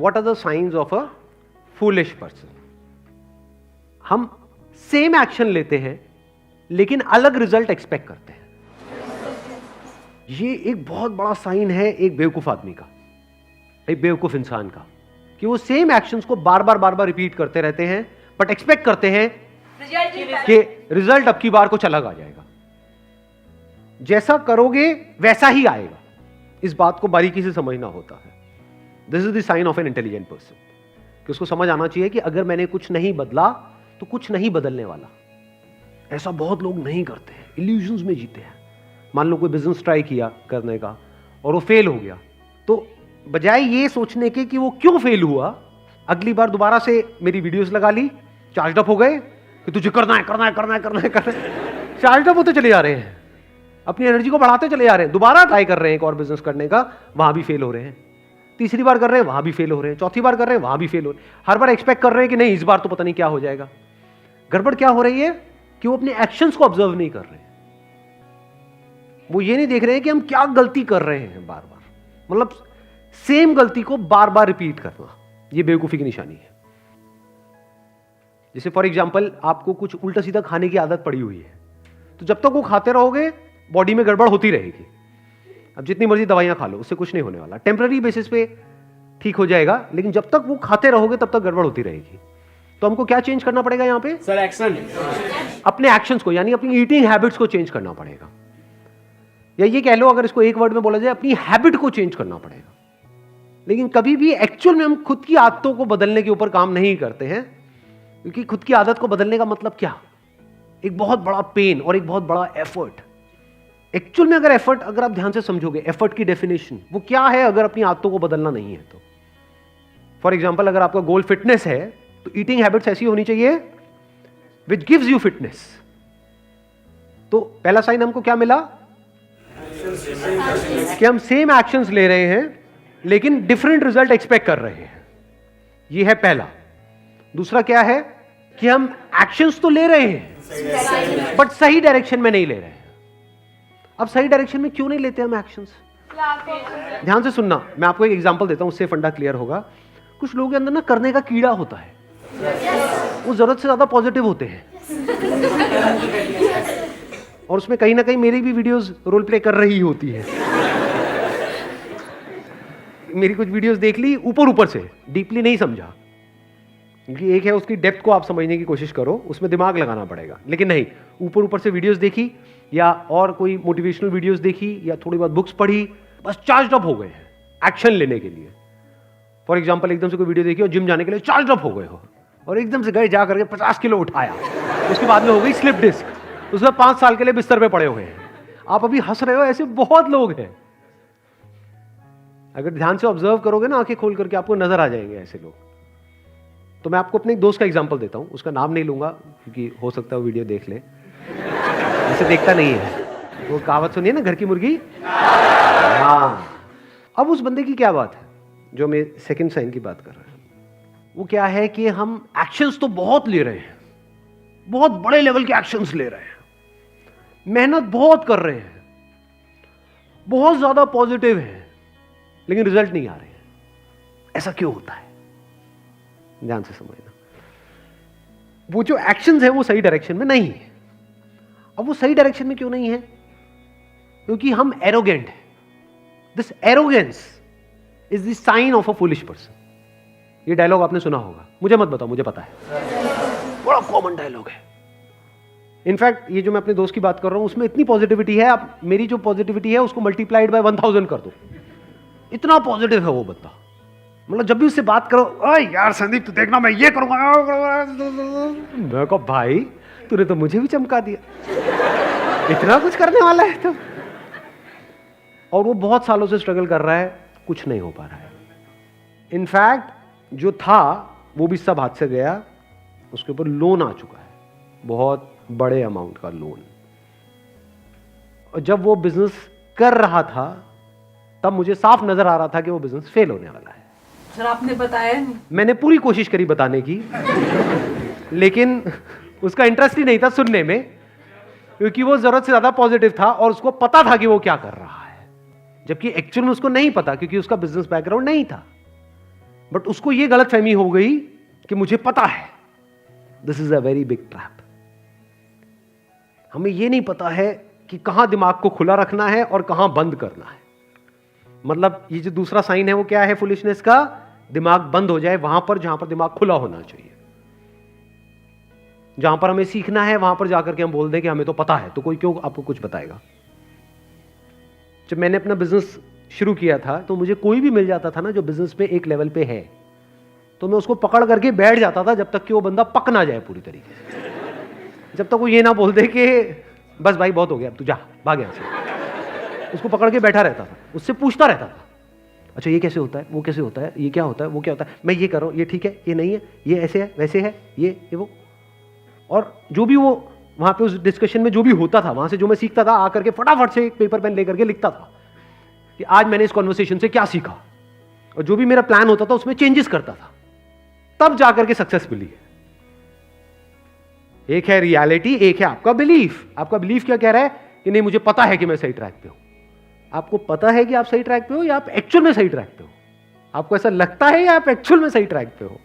What are the science of a foolish person. हम same action लेते हैं लेकिन अलग रिजल्ट एक्सपेक्ट करते हैं। ये एक बहुत बड़ा साइन है एक बेवकूफ आदमी का, एक बेवकूफ इंसान का, कि वो सेम एक्शंस को बार बार रिपीट करते रहते हैं बट एक्सपेक्ट करते हैं कि रिजल्ट अब की बार कुछ अलग आ जाएगा। जैसा करोगे वैसा ही आएगा। इस बात को बारीकी से समझना होता है। This is the sign of an intelligent person, कि उसको समझ आना चाहिए कि अगर मैंने कुछ नहीं बदला तो कुछ नहीं बदलने वाला। ऐसा बहुत लोग नहीं करते हैं, इल्यूजन्स में जीते हैं। मान लो कोई बिजनेस ट्राई किया करने का और वो फेल हो गया, तो बजाय ये सोचने के कि वो क्यों फेल हुआ, अगली बार दोबारा से मेरी वीडियोस लगा ली, चार्ज अप हो गए कि तुझे करना है करना है करना है करना है करना है, चार्ज अप होते चले जा रहे हैं, अपनी एनर्जी को बढ़ाते चले जा रहे हैं। दोबारा ट्राई कर रहे हैं एक और बिजनेस करने का, वहां भी फेल हो रहे हैं। तीसरी बार कर रहे हैं, वहां भी फेल हो रहे हैं। चौथी बार कर रहे हैं, वहां भी फेल हो रहे हैं। हर बार एक्सपेक्ट कर रहे हैं कि नहीं इस बार तो पता नहीं क्या हो जाएगा। गड़बड़ क्या हो रही है कि वो अपने एक्शंस को ऑब्जर्व नहीं कर रहे हैं। वो ये नहीं देख रहे हैं कि हम क्या गलती कर रहे हैं बार बार, मतलब सेम गलती को बार बार रिपीट करना, ये बेवकूफी की निशानी है। जैसे फॉर एग्जांपल आपको कुछ उल्टा सीधा खाने की आदत पड़ी हुई है, तो जब तक वो खाते रहोगे बॉडी में गड़बड़ होती रहेगी। अब जितनी मर्जी दवाइयां खा लो, उससे कुछ नहीं होने वाला। टेम्पररी बेसिस पे ठीक हो जाएगा, लेकिन जब तक वो खाते रहोगे तब तक गड़बड़ होती रहेगी। तो हमको क्या चेंज करना पड़ेगा यहां पे? Sir action. अपने एक्शंस को, यानी अपनी ईटिंग हैबिट्स को चेंज करना पड़ेगा। या ये कह लो, अगर इसको एक वर्ड में बोला जाए, अपनी हैबिट को चेंज करना पड़ेगा। लेकिन कभी भी एक्चुअल में हम खुद की आदतों को बदलने के ऊपर काम नहीं करते हैं, क्योंकि खुद की आदत को बदलने का मतलब क्या? एक बहुत बड़ा पेन और एक बहुत बड़ा एफर्ट। एक्चुअल में अगर एफर्ट, अगर आप ध्यान से समझोगे एफर्ट की डेफिनेशन वो क्या है, अगर अपनी आदतों को बदलना नहीं है तो। फॉर एग्जाम्पल, अगर आपका गोल फिटनेस है तो ईटिंग हैबिट्स ऐसी होनी चाहिए विच गिव्स यू फिटनेस। तो पहला साइन हमको क्या मिला कि हम सेम एक्शंस ले रहे हैं लेकिन डिफरेंट रिजल्ट एक्सपेक्ट कर रहे हैं। ये है पहला। दूसरा क्या है कि हम एक्शंस तो ले रहे हैं बट सही डायरेक्शन में नहीं ले रहे हैं। अब सही डायरेक्शन में क्यों नहीं लेते हम एक्शंस? ध्यान से सुनना, मैं आपको एक एग्जांपल देता हूं, उससे फंडा क्लियर होगा। कुछ लोगों के अंदर ना करने का कीड़ा होता है, वो जरूरत से ज्यादा पॉजिटिव होते हैं, और उसमें कहीं ना कहीं मेरी भी वीडियोस रोल प्ले कर रही होती है। मेरी कुछ वीडियोस देख ली ऊपर ऊपर से, डीपली नहीं समझा, क्योंकि एक है उसकी डेप्थ को आप समझने की कोशिश करो, उसमें दिमाग लगाना पड़ेगा। लेकिन नहीं, ऊपर ऊपर से वीडियोस देखी या और कोई मोटिवेशनल वीडियोस देखी या थोड़ी बहुत बुक्स पढ़ी, बस चार्ज अप हो गए हैं एक्शन लेने के लिए। फॉर एग्जांपल, एकदम से कोई वीडियो देखी और जिम जाने के लिए चार्ज अप हो गए हो, और एकदम से गए जा करके 50 किलो उठाया, उसके बाद में हो गई स्लिप डिस्क, उसके बाद 5 साल के लिए बिस्तर पे पड़े हुए हैं। आप अभी हंस रहे हो, ऐसे बहुत लोग हैं। अगर ध्यान से ऑब्जर्व करोगे ना, आंखें खोल करके, आपको नजर आ जाएंगे ऐसे लोग। तो मैं आपको अपने एक दोस्त का एग्जांपल देता हूं, उसका नाम नहीं लूंगा क्योंकि हो सकता है वो वीडियो देख ले, ऐसे देखता नहीं है। वो कहावत सुनिए ना, घर की मुर्गी। हाँ, अब उस बंदे की क्या बात है जो मैं सेकंड साइन की बात कर रहा हूं? वो क्या है कि हम एक्शंस तो बहुत ले रहे हैं, बहुत बड़े लेवल के एक्शंस ले रहे हैं, मेहनत बहुत कर रहे हैं, बहुत ज्यादा पॉजिटिव है, लेकिन रिजल्ट नहीं आ रहे हैं। ऐसा क्यों होता है? ध्यान से समझना। वो जो एक्शंस है वो सही डायरेक्शन में नहीं है। अब वो सही डायरेक्शन में क्यों नहीं है? क्योंकि हम एरोगेंट हैं। This arrogance is the sign of a foolish person. ये डायलॉग आपने सुना होगा, मुझे मत बताओ, मुझे पता है, बड़ा कॉमन डायलॉग है। इनफैक्ट ये जो मैं अपने दोस्त की बात कर रहा हूं उसमें इतनी पॉजिटिविटी है, आप मेरी जो पॉजिटिविटी है उसको मल्टीप्लाइड बाय 1000 कर दो, इतना पॉजिटिव है वो बंदा। मतलब जब भी उससे बात करो, ओए यार संदीप तू देखना मैं ये करूंगा, मैं कहा भाई तूने तो मुझे भी चमका दिया, इतना कुछ करने वाला है तो। और वो बहुत सालों से स्ट्रगल कर रहा है, कुछ नहीं हो पा रहा है। इनफैक्ट जो था वो भी सब हाथ से गया, उसके ऊपर लोन आ चुका है, बहुत बड़े अमाउंट का लोन। और जब वो बिजनेस कर रहा था तब मुझे साफ नजर आ रहा था कि वो बिजनेस फेल होने वाला है। सर आपने बताया नहीं। मैंने पूरी कोशिश करी बताने की, लेकिन उसका इंटरेस्ट ही नहीं था सुनने में, क्योंकि वो जरूरत से ज्यादा पॉजिटिव था और उसको पता था कि वो क्या कर रहा है, जबकि एक्चुअल में उसको नहीं पता, क्योंकि उसका बिजनेस बैकग्राउंड नहीं था। बट उसको यह गलतफहमी हो गई कि मुझे पता है। This is a very big trap. हमें यह नहीं पता है कि कहां दिमाग को खुला रखना है और कहां बंद करना है। मतलब ये जो दूसरा साइन है वो क्या है फुलिशनेस का? दिमाग बंद हो जाए वहां पर जहां पर दिमाग खुला होना चाहिए। जहां पर हमें सीखना है वहां पर जाकर के हम बोल दें कि हमें तो पता है, तो कोई क्यों आपको कुछ बताएगा। जब मैंने अपना बिजनेस शुरू किया था तो मुझे कोई भी मिल जाता था ना जो बिजनेस पे एक लेवल पे है, तो मैं उसको पकड़ करके बैठ जाता था जब तक कि वो बंदा पक ना जाए पूरी तरीके से। जब तक वो ये ना बोल दे कि बस भाई बहुत हो गया, अब तू जा, भाग यहां से। उसको पकड़ के बैठा रहता था, उससे पूछता रहता था, अच्छा ये कैसे होता है, वो कैसे होता है, ये क्या होता है, वो क्या होता है, मैं ये कर रहा हूं, ये ठीक है, ये नहीं है, ये ऐसे है, वैसे है, ये वो। और जो भी वो वहां पे उस डिस्कशन में जो भी होता था, वहां से जो मैं सीखता था, आकर के फटाफट से एक पेपर पेन लेकर के लिखता था कि आज मैंने इस कॉन्वर्सेशन से क्या सीखा, और जो भी मेरा प्लान होता था उसमें चेंजेस करता था, तब जाकर के सक्सेस मिली है। एक है रियलिटी, एक है आपका बिलीफ। आपका बिलीफ क्या कह रहा है कि नहीं मुझे पता है कि मैं सही ट्रैक पे हूं। आपको पता है कि आप सही ट्रैक पे हो या आप एक्चुअल में सही ट्रैक पे हो? आपको ऐसा लगता है या आप एक्चुअल में सही ट्रैक पे हो?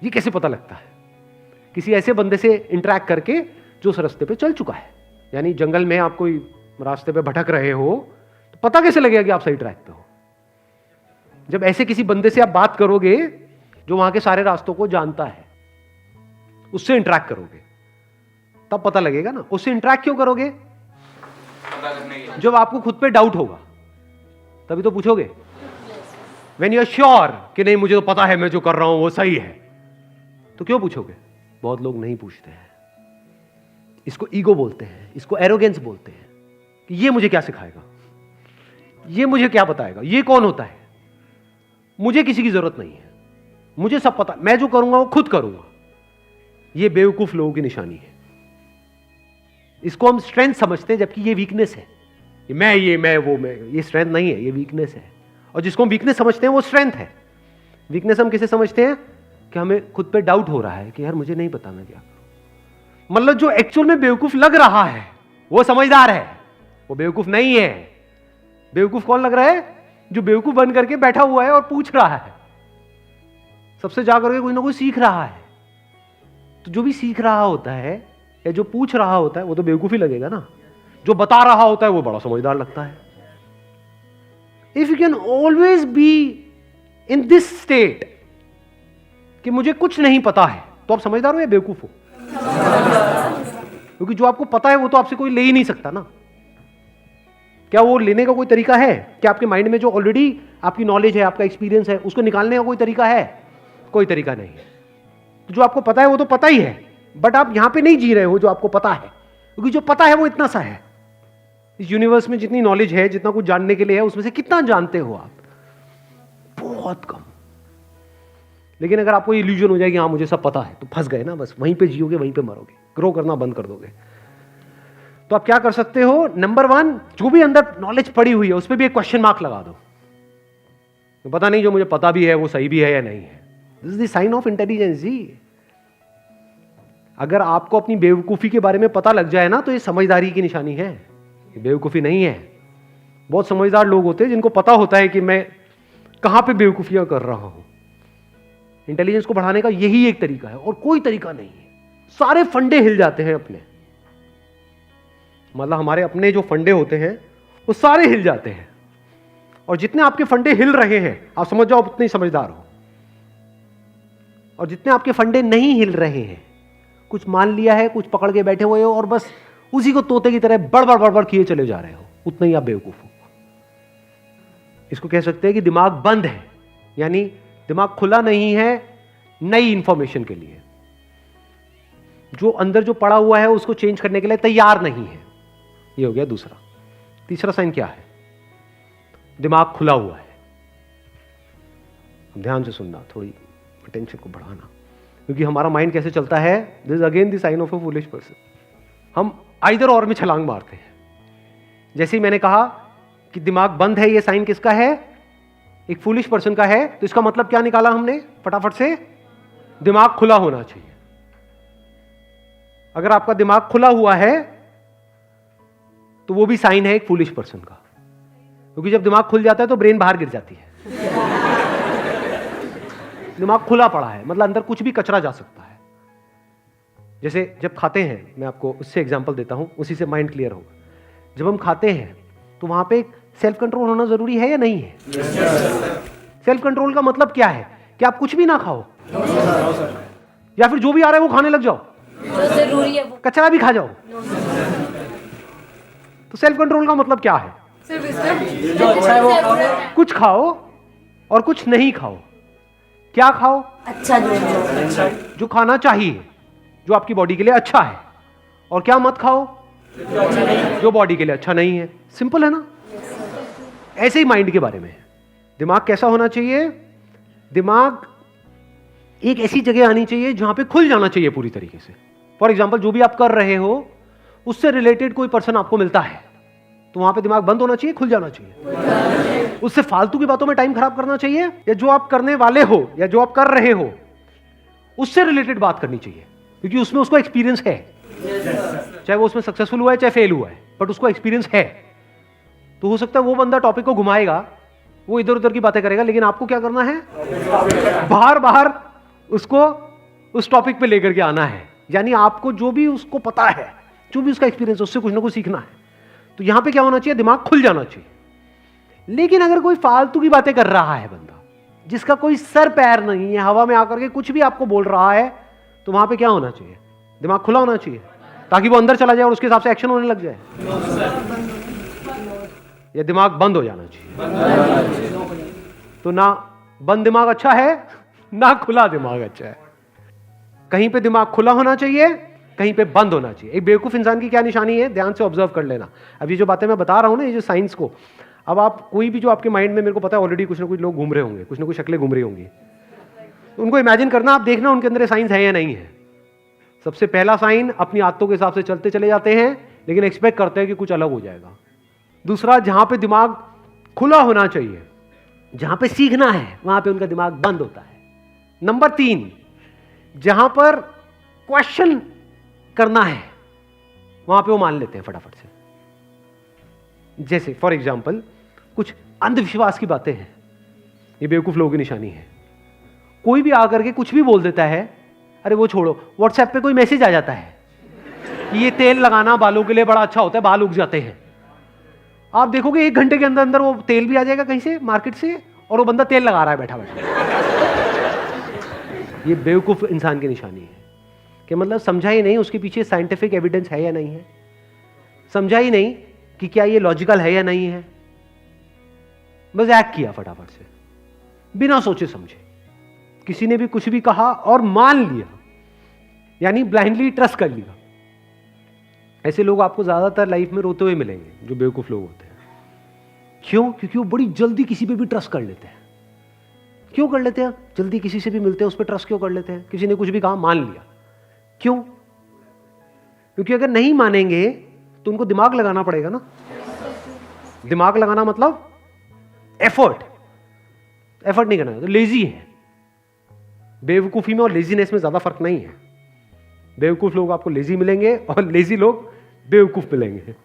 ये कैसे पता लगता है? किसी ऐसे बंदे से इंटरैक्ट करके जो उस रास्ते पे चल चुका है। यानी जंगल में आप कोई रास्ते पे भटक रहे हो तो पता कैसे लगेगा कि आप सही ट्रैक पे हो? जब ऐसे किसी बंदे से आप बात करोगे जो वहां के सारे रास्तों को जानता है, उससे इंटरैक्ट करोगे तब पता लगेगा ना। उससे इंटरैक्ट क्यों करोगे? जब आपको खुद पे डाउट होगा तभी तो पूछोगे। व्हेन यू आर श्योर कि नहीं मुझे तो पता है मैं जो कर रहा हूं वो सही है, तो क्यों पूछोगे? बहुत लोग नहीं पूछते हैं। इसको ईगो बोलते हैं, इसको एरोगेंस बोलते हैं कि ये मुझे क्या सिखाएगा, ये मुझे क्या बताएगा, ये कौन होता है, मुझे किसी की जरूरत नहीं है, मुझे सब पता, मैं जो करूंगा वो खुद करूंगा। ये बेवकूफ लोगों की निशानी है। इसको हम स्ट्रेंथ समझते हैं जबकि ये वीकनेस है। मैं वो मैं, ये स्ट्रेंथ नहीं है, ये वीकनेस है। और जिसको हम वीकनेस समझते हैं वो स्ट्रेंथ है। वीकनेस हम किसे समझते हैं? कि हमें खुद पे डाउट हो रहा है कि यार मुझे नहीं पता मैं क्या करूं। मतलब जो एक्चुअल में बेवकूफ लग रहा है वो समझदार है, वो बेवकूफ नहीं है। बेवकूफ कौन लग रहा है? जो बेवकूफ बन करके बैठा हुआ है और पूछ रहा है, सबसे जाकर के कोई ना कोई सीख रहा है। तो जो भी सीख रहा होता है या जो पूछ रहा होता है वो तो बेवकूफ ही लगेगा ना। जो बता रहा होता है वो बड़ा समझदार लगता है। If you can always be in this state कि मुझे कुछ नहीं पता है, तो आप समझदार हो या बेवकूफ हो? क्योंकि जो आपको पता है वो तो आपसे कोई ले ही नहीं सकता ना। क्या वो लेने का कोई तरीका है? क्या आपके माइंड में जो ऑलरेडी आपकी नॉलेज है, आपका एक्सपीरियंस है, उसको निकालने का कोई तरीका है? कोई तरीका नहीं है। तो जो आपको पता है वो तो पता ही है, बट आप यहां पे नहीं जी रहे हो जो आपको पता है। क्योंकि जो पता है वो इतना सा है। इस यूनिवर्स में जितनी नॉलेज है, जितना कुछ जानने के लिए है, उसमें से कितना जानते हो आप? बहुत कम। लेकिन अगर आपको इल्यूजन हो जाएगी हाँ मुझे सब पता है, तो फंस गए ना, बस वहीं पे जियोगे, वहीं पे मरोगे, ग्रो करना बंद कर दोगे। तो आप क्या कर सकते हो? नंबर 1, जो भी अंदर नॉलेज पड़ी हुई है उस पर भी एक क्वेश्चन मार्क लगा दो। तो पता नहीं जो मुझे पता भी है वो सही भी है या नहीं है। This is the sign of intelligence जी। अगर आपको अपनी बेवकूफी के बारे में पता लग जाए ना तो ये समझदारी की निशानी है, ये बेवकूफी नहीं है। बहुत समझदार लोग होते हैं जिनको पता होता है कि मैं कहां पे बेवकूफियां कर रहा हूं। इंटेलिजेंस को बढ़ाने का यही एक तरीका है और कोई तरीका नहीं है। सारे फंडे हिल जाते हैं अपने, मतलब हमारे अपने जो फंडे होते हैं वो सारे हिल जाते हैं। और जितने आपके फंडे हिल रहे हैं आप समझ जाओ उतने ही समझदार हो। और जितने आपके फंडे नहीं हिल रहे हैं, कुछ मान लिया है, कुछ पकड़ के बैठे हुए हो और बस उसी को तोते की तरह बड़बड़ बड़बड़ किए चले जा रहे हो, उतना ही आप बेवकूफ हो। इसको कह सकते हैं कि दिमाग बंद है, यानी दिमाग खुला नहीं है नई इंफॉर्मेशन के लिए। जो अंदर जो पड़ा हुआ है उसको चेंज करने के लिए तैयार नहीं है। ये हो गया दूसरा। तीसरा साइन क्या है? दिमाग खुला हुआ है। ध्यान से सुनना, थोड़ी अटेंशन को बढ़ाना, क्योंकि हमारा माइंड कैसे चलता है, this is again the sign of a foolish person. हम आइदर और में छलांग मारते हैं। जैसे ही मैंने कहा कि दिमाग बंद है, ये साइन किसका है? एक फूलिश पर्सन का है। तो इसका मतलब क्या निकाला हमने फटाफट से? दिमाग खुला होना चाहिए। अगर आपका दिमाग खुला हुआ है तो वो भी साइन है एक फूलिश पर्सन का, क्योंकि जब दिमाग खुल जाता है तो ब्रेन बाहर गिर जाती है। दिमाग खुला पड़ा है, मतलब अंदर कुछ भी कचरा जा सकता है। जैसे जब खाते हैं, मैं आपको उससे एग्जांपल देता हूं, उसी से माइंड क्लियर होगा। जब हम खाते हैं तो वहां पे सेल्फ कंट्रोल होना जरूरी है या नहीं है? सेल्फ कंट्रोल का मतलब क्या है कि आप कुछ भी ना खाओ, या फिर जो भी आ रहा है वो खाने लग जाओ, जो जरूरी है वो। कचरा भी खा जाओ। तो सेल्फ कंट्रोल का मतलब क्या है? सिर्फ इसमें कुछ खाओ और कुछ नहीं खाओ। क्या खाओ? अच्छा जो खाना चाहिए, जो आपकी बॉडी के लिए अच्छा है। और क्या मत खाओ? जो बॉडी के लिए अच्छा नहीं है। सिंपल है ना? ऐसे ही माइंड के बारे में है। दिमाग कैसा होना चाहिए? दिमाग एक ऐसी जगह आनी चाहिए जहां पे खुल जाना चाहिए पूरी तरीके से। फॉर एग्जाम्पल, जो भी आप कर रहे हो उससे रिलेटेड कोई पर्सन आपको मिलता है तो वहां पे दिमाग बंद होना चाहिए, खुल जाना चाहिए। उससे फालतू की बातों में टाइम खराब करना चाहिए, या जो आप करने वाले हो या जो आप कर रहे हो उससे रिलेटेड बात करनी चाहिए, क्योंकि उसमें उसको एक्सपीरियंस है। चाहे वो उसमें सक्सेसफुल हुआ है चाहे फेल हुआ है, बट उसको एक्सपीरियंस है। तो हो सकता है वो बंदा टॉपिक को घुमाएगा, वो इधर उधर की बातें करेगा, लेकिन आपको क्या करना है? बाहर बाहर उसको उस टॉपिक पे लेकर के आना है। यानी आपको जो भी उसको पता है, जो भी उसका एक्सपीरियंस है, उससे कुछ ना कुछ सीखना है। तो यहां पे क्या होना चाहिए? दिमाग खुल जाना चाहिए। लेकिन अगर कोई फालतू की बातें कर रहा है बंदा, जिसका कोई सर पैर नहीं है, हवा में आकर के कुछ भी आपको बोल रहा है, तो वहां पे क्या होना चाहिए? दिमाग खुला होना चाहिए, ताकि वो अंदर चला जाए और उसके हिसाब से एक्शन होने लग जाए। या दिमाग बंद हो जाना चाहिए। तो ना बंद दिमाग अच्छा है, ना खुला दिमाग अच्छा है। कहीं पे दिमाग खुला होना चाहिए, कहीं पे बंद होना चाहिए। एक बेवकूफ इंसान की क्या निशानी है? ध्यान से ऑब्जर्व कर लेना। अब ये जो बातें मैं बता रहा हूं ना, ये जो साइंस को, अब आप कोई भी जो आपके माइंड में, मेरे को पता है ऑलरेडी कुछ ना कुछ लोग घूम रहे होंगे, कुछ ना कुछ शक्लें घूम रही होंगी, उनको इमेजिन करना, आप देखना उनके अंदर साइंस है या नहीं है। सबसे पहला साइन, अपनी आदतों के हिसाब से चलते चले जाते हैं, लेकिन एक्सपेक्ट करते हैं कि कुछ अलग हो जाएगा। दूसरा, जहां पे दिमाग खुला होना चाहिए, जहां पे सीखना है, वहां पे उनका दिमाग बंद होता है। नंबर 3, जहां पर क्वेश्चन करना है, वहां पे वो मान लेते हैं फटाफट से। जैसे फॉर एग्जाम्पल, कुछ अंधविश्वास की बातें हैं, ये बेवकूफ लोगों की निशानी है। कोई भी आकर के कुछ भी बोल देता है, अरे वो छोड़ो, व्हाट्सएप पे कोई मैसेज आ जाता है कि ये तेल लगाना बालों के लिए बड़ा अच्छा होता है, बाल उग जाते हैं। आप देखोगे 1 घंटे के अंदर अंदर वो तेल भी आ जाएगा कहीं से, मार्केट से, और वो बंदा तेल लगा रहा है बैठा बैठा। ये बेवकूफ इंसान की निशानी है कि मतलब समझा ही नहीं उसके पीछे साइंटिफिक एविडेंस है या नहीं है, समझा ही नहीं कि क्या ये लॉजिकल है या नहीं है, बस एक्ट किया फटाफट से, बिना सोचे समझे। किसी ने भी कुछ भी कहा और मान लिया, यानी ब्लाइंडली ट्रस्ट कर लिया। ऐसे लोग आपको ज्यादातर लाइफ में रोते हुए मिलेंगे, जो बेवकूफ लोग होते हैं। क्यों? क्योंकि वो बड़ी जल्दी किसी पे भी ट्रस्ट कर लेते हैं। क्यों कर लेते हैं? जल्दी किसी से भी मिलते हैं, उस पर ट्रस्ट क्यों कर लेते हैं? किसी ने कुछ भी कहा, मान लिया। क्यों? क्योंकि अगर नहीं मानेंगे तो उनको दिमाग लगाना पड़ेगा ना। दिमाग लगाना मतलब एफर्ट नहीं करना, तो लेजी है। बेवकूफी में और लेजीनेस में ज्यादा फर्क नहीं है। बेवकूफ लोग आपको लेजी मिलेंगे और लेजी लोग बेवकूफ मिलेंगे।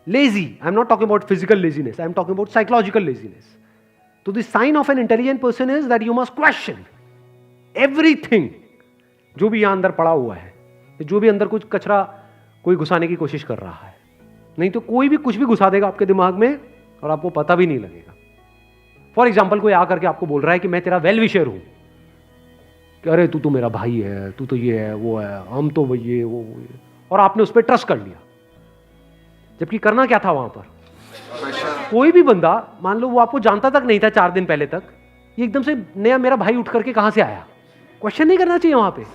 Lazy, I am not talking about physical laziness, I am talking about psychological laziness. तो the sign of an intelligent person is that you must question everything, जो भी यहां अंदर पड़ा हुआ है, जो भी अंदर कुछ कचरा कोई घुसाने की कोशिश कर रहा है। नहीं तो कोई भी कुछ भी घुसा देगा आपके दिमाग में और आपको पता भी नहीं लगेगा। फॉर एग्जाम्पल, कोई आकर के आपको बोल रहा है कि मैं तेरा वेल विशर हूं, कि अरे तू तो मेरा भाई है, तू तो ये है वो है, हम तो ये वो ये, और आपने उस पर ट्रस्ट कर लिया। जबकि करना क्या था वहां पर? कोई भी बंदा, मान लो वो आपको जानता तक नहीं था 4 दिन पहले तक, ये एकदम से नया मेरा भाई उठ करके कहां से आया? क्वेश्चन नहीं करना चाहिए वहां पे,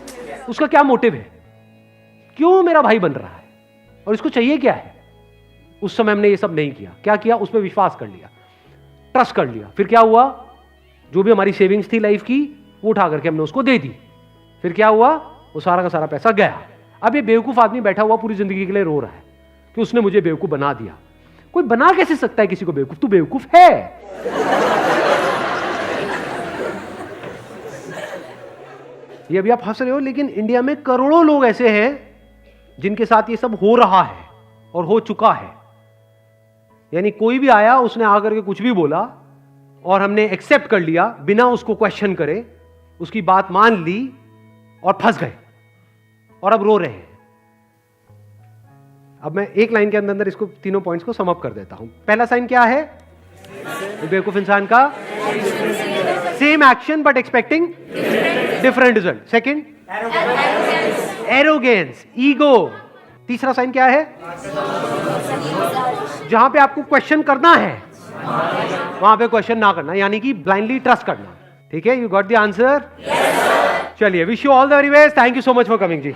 उसका क्या मोटिव है, क्यों मेरा भाई बन रहा है और इसको चाहिए क्या है। उस समय हमने ये सब नहीं किया। क्या किया? उस पर विश्वास कर लिया, ट्रस्ट कर लिया। फिर क्या हुआ? जो भी हमारी सेविंग्स थी लाइफ की, वो उठा करके हमने उसको दे दी। फिर क्या हुआ? वो सारा का सारा पैसा गया। अब ये बेवकूफ आदमी बैठा हुआ पूरी जिंदगी के लिए रो रहा है कि उसने मुझे बेवकूफ बना दिया। कोई बना कैसे सकता है किसी को बेवकूफ? तू बेवकूफ है। ये अभी आप हंस रहे हो, लेकिन इंडिया में करोड़ों लोग ऐसे हैं जिनके साथ ये सब हो रहा है और हो चुका है। यानी कोई भी आया, उसने आकर के कुछ भी बोला और हमने एक्सेप्ट कर लिया बिना उसको क्वेश्चन करे, उसकी बात मान ली और फंस गए और अब रो रहे हैं। अब मैं एक लाइन के अंदर अंदर इसको तीनों पॉइंट्स को सम अप कर देता हूं। पहला साइन क्या है बेवकूफ इंसान का? Same action but expecting different result. Second arrogance, ego. तीसरा साइन क्या है? जहां पे आपको क्वेश्चन करना है वहां पे क्वेश्चन ना करना, यानी कि ब्लाइंडली ट्रस्ट करना। ठीक है, यू गॉट द आंसर? चलिए, wish you all the very best. Thank you so much for coming ji.